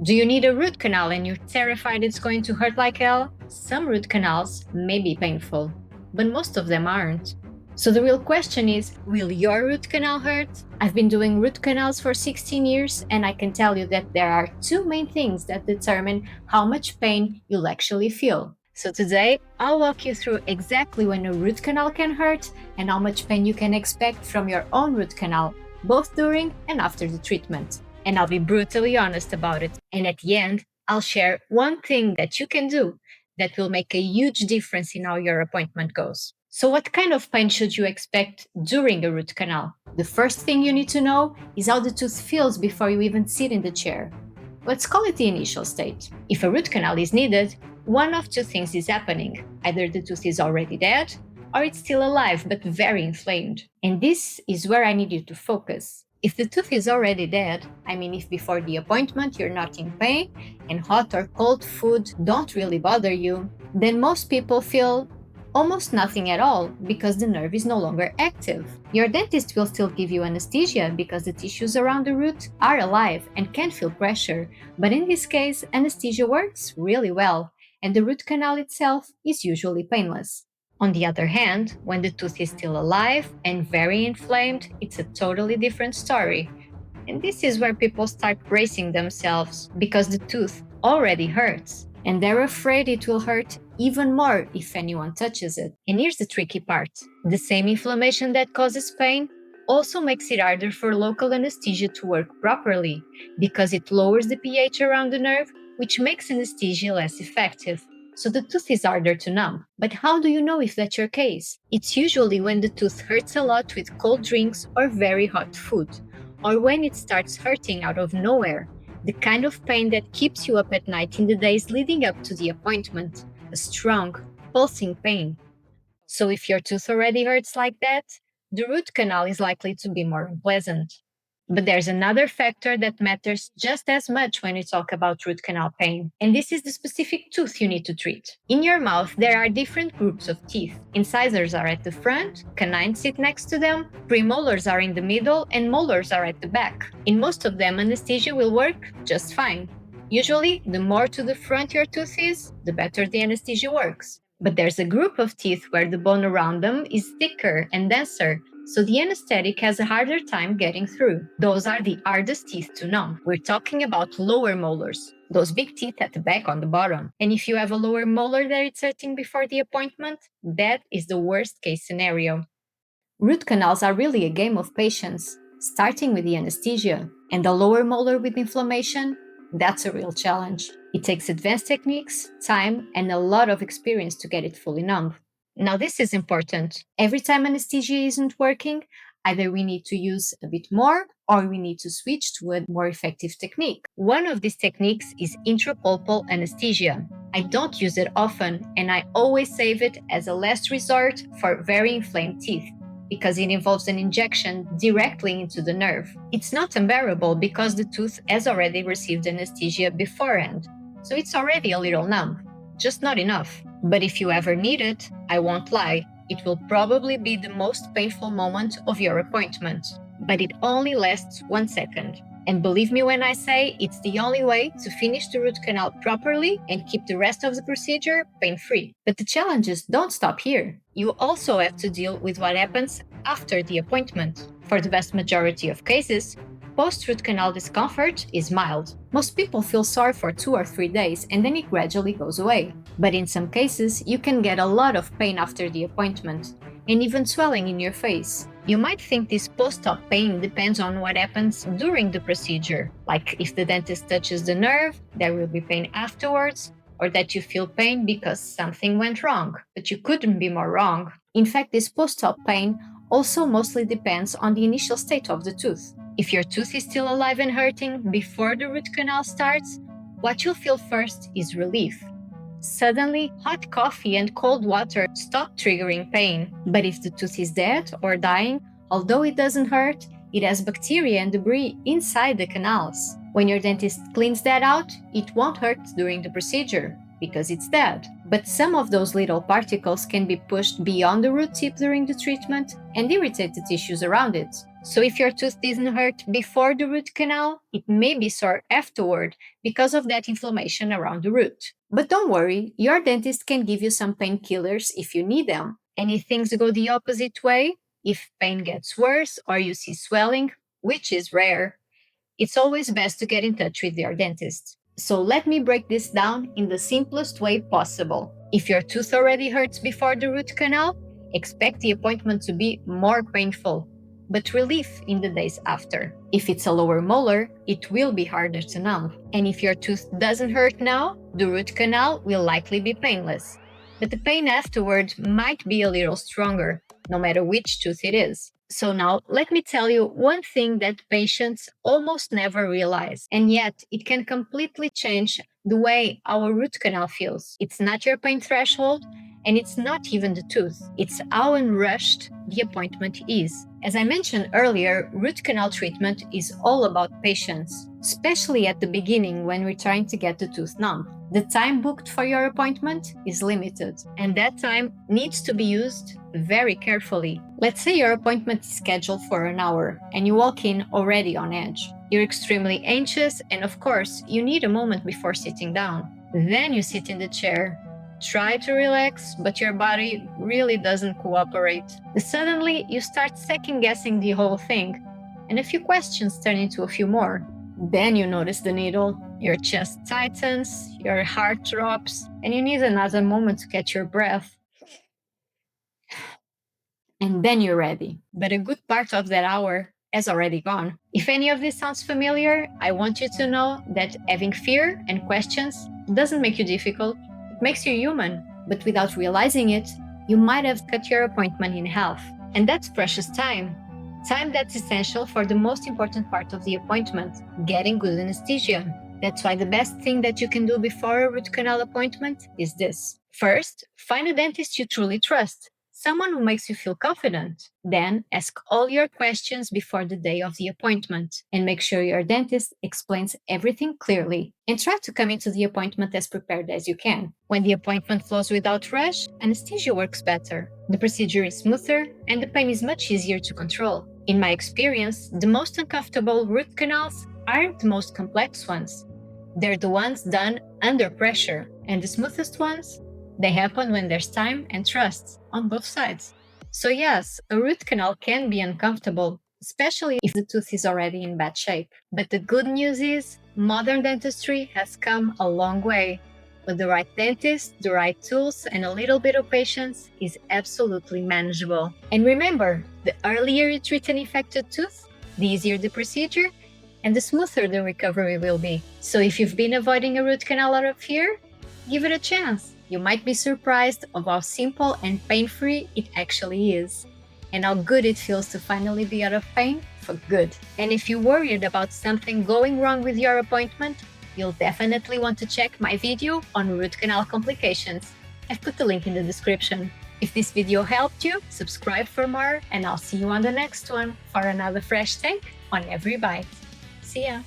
Do you need a root canal and you're terrified it's going to hurt like hell? Some root canals may be painful, but most of them aren't. So the real question is, will your root canal hurt? I've been doing root canals for 16 years, and I can tell you that there are two main things that determine how much pain you'll actually feel. So today, I'll walk you through exactly when a root canal can hurt and how much pain you can expect from your own root canal, both during and after the treatment. And I'll be brutally honest about it. And at the end, I'll share one thing that you can do that will make a huge difference in how your appointment goes. So, what kind of pain should you expect during a root canal? The first thing you need to know is how the tooth feels before you even sit in the chair. Let's call it the initial state. If a root canal is needed, one of two things is happening. Either the tooth is already dead, or it's still alive but very inflamed. And this is where I need you to focus. If the tooth is already dead, I mean if before the appointment you're not in pain and hot or cold food don't really bother you, then most people feel almost nothing at all because the nerve is no longer active. Your dentist will still give you anesthesia because the tissues around the root are alive and can feel pressure, but in this case, anesthesia works really well, and the root canal itself is usually painless. On the other hand, when the tooth is still alive and very inflamed, it's a totally different story. And this is where people start bracing themselves because the tooth already hurts, and they're afraid it will hurt even more if anyone touches it. And here's the tricky part. The same inflammation that causes pain also makes it harder for local anesthesia to work properly because it lowers the pH around the nerve, which makes anesthesia less effective. So the tooth is harder to numb. But how do you know if that's your case? It's usually when the tooth hurts a lot with cold drinks or very hot food, or when it starts hurting out of nowhere, the kind of pain that keeps you up at night in the days leading up to the appointment, a strong, pulsing pain. So if your tooth already hurts like that, the root canal is likely to be more unpleasant. But there's another factor that matters just as much when you talk about root canal pain, and this is the specific tooth you need to treat. In your mouth, there are different groups of teeth. Incisors are at the front, canines sit next to them, premolars are in the middle, and molars are at the back. In most of them, anesthesia will work just fine. Usually, the more to the front your tooth is, the better the anesthesia works. But there's a group of teeth where the bone around them is thicker and denser, so the anesthetic has a harder time getting through. Those are the hardest teeth to numb. We're talking about lower molars, those big teeth at the back on the bottom. And if you have a lower molar that it's hurting before the appointment, that is the worst case scenario. Root canals are really a game of patience, starting with the anesthesia, and the lower molar with inflammation, that's a real challenge. It takes advanced techniques, time, and a lot of experience to get it fully numb. Now, this is important. Every time anesthesia isn't working, either we need to use a bit more or we need to switch to a more effective technique. One of these techniques is intrapulpal anesthesia. I don't use it often, and I always save it as a last resort for very inflamed teeth, because it involves an injection directly into the nerve. It's not unbearable because the tooth has already received anesthesia beforehand, so it's already a little numb, just not enough. But if you ever need it, I won't lie, it will probably be the most painful moment of your appointment. But it only lasts 1 second. And believe me when I say it's the only way to finish the root canal properly and keep the rest of the procedure pain-free. But the challenges don't stop here. You also have to deal with what happens after the appointment. For the vast majority of cases, post-root canal discomfort is mild. Most people feel sore for 2 or 3 days and then it gradually goes away. But in some cases, you can get a lot of pain after the appointment, and even swelling in your face. You might think this post-op pain depends on what happens during the procedure, like if the dentist touches the nerve, there will be pain afterwards, or that you feel pain because something went wrong, but you couldn't be more wrong. In fact, this post-op pain also mostly depends on the initial state of the tooth. If your tooth is still alive and hurting before the root canal starts, what you'll feel first is relief. Suddenly, hot coffee and cold water stop triggering pain. But if the tooth is dead or dying, although it doesn't hurt, it has bacteria and debris inside the canals. When your dentist cleans that out, it won't hurt during the procedure because it's dead. But some of those little particles can be pushed beyond the root tip during the treatment and irritate the tissues around it. So if your tooth didn't hurt before the root canal, it may be sore afterward because of that inflammation around the root. But don't worry, your dentist can give you some painkillers if you need them. And if things go the opposite way, if pain gets worse or you see swelling, which is rare, it's always best to get in touch with your dentist. So let me break this down in the simplest way possible. If your tooth already hurts before the root canal, expect the appointment to be more painful, but relief in the days after. If it's a lower molar, it will be harder to numb. And if your tooth doesn't hurt now, the root canal will likely be painless. But the pain afterwards might be a little stronger, no matter which tooth it is. So now, let me tell you one thing that patients almost never realize, and yet it can completely change the way our root canal feels. It's not your pain threshold, and it's not even the tooth. It's how unrushed the appointment is. As I mentioned earlier, root canal treatment is all about patience, especially at the beginning when we're trying to get the tooth numb. The time booked for your appointment is limited, and that time needs to be used very carefully. Let's say your appointment is scheduled for an hour and you walk in already on edge. You're extremely anxious, and of course, you need a moment before sitting down. Then you sit in the chair. Try to relax, but your body really doesn't cooperate. Suddenly, you start second-guessing the whole thing, and a few questions turn into a few more. Then you notice the needle, your chest tightens, your heart drops, and you need another moment to catch your breath. And then you're ready. But a good part of that hour has already gone. If any of this sounds familiar, I want you to know that having fear and questions doesn't make you difficult. It makes you human. But without realizing it, you might have cut your appointment in half. And that's precious time. Time that's essential for the most important part of the appointment, getting good anesthesia. That's why the best thing that you can do before a root canal appointment is this. First, find a dentist you truly trust, someone who makes you feel confident. Then, ask all your questions before the day of the appointment and make sure your dentist explains everything clearly. And try to come into the appointment as prepared as you can. When the appointment flows without rush, anesthesia works better. The procedure is smoother and the pain is much easier to control. In my experience, the most uncomfortable root canals aren't the most complex ones. They're the ones done under pressure, and the smoothest ones, they happen when there's time and trust on both sides. So yes, a root canal can be uncomfortable, especially if the tooth is already in bad shape. But the good news is, modern dentistry has come a long way. With the right dentist, the right tools, and a little bit of patience is absolutely manageable. And remember, the earlier you treat an infected tooth, the easier the procedure, and the smoother the recovery will be. So if you've been avoiding a root canal out of fear, give it a chance. You might be surprised of how simple and pain-free it actually is, and how good it feels to finally be out of pain for good. And if you're worried about something going wrong with your appointment, you'll definitely want to check my video on root canal complications. I've put the link in the description. If this video helped you, subscribe for more, and I'll see you on the next one for another fresh take on every bite. See ya!